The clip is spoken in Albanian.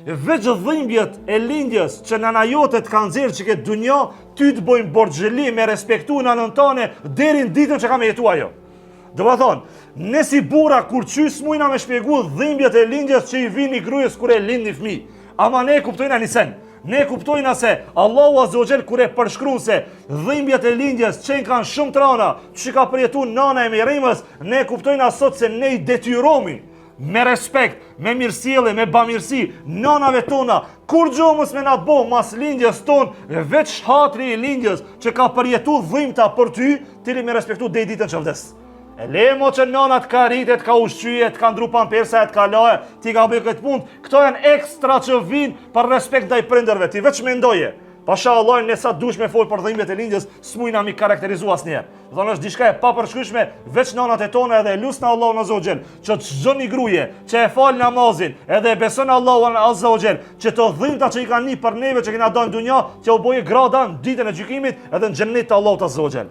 Veç dhimbjet e lindjes që nana jote të kanë nxjerrë që ke dunja, ty të bojnë borxheli me respektu nanën tane deri në ditën që ka me jetu ajo. Do të thonë, ne si burra kur qys mujna me shpjegu dhimbjet e lindjes që i vini grujës kur e lind një fëmijë. Ama ne kuptojna një sen. Ne kuptojna se Allahu Azza wa Jall kur e përshkruan se dhimbjet e lindjes që kanë shumë trana, që ka përjetu nana e Merimës, ne kuptojna sot se ne i detyromi me respekt, me mirësjellje, me bamirësi, nanave tona, kur gjomës me na bo mas lindjes ton, veç hatri i lindjes që ka përjetu dhimbta për ty, tili me respektu deri ditën që vdes. E lemo që nanat ka rritet, ka ushqyje, ka ndru pampersa, ka laje, ti ka bëjë këtë punë, këto janë ekstra që vinë për respekt ndaj prindërve, ti veç mendoje. Pasha Allah, ne sa dush me folë për dhimbjet e lindjes, s'mujna mi karakterizu asnjëherë. Do thonë është diçka e papërshkryeshme, veç nanat e tona edhe lusna Allahun Azza wa Jall, që çdo një gruaje që e fal namazin, edhe e beson Allahun Azza wa Jall, që to dhimbta që i kanë një për neve që kena dhënë në dunjë, që u bëjë grada në ditën e gjykimit edhe në xhennet të Allahut Azza wa Jall.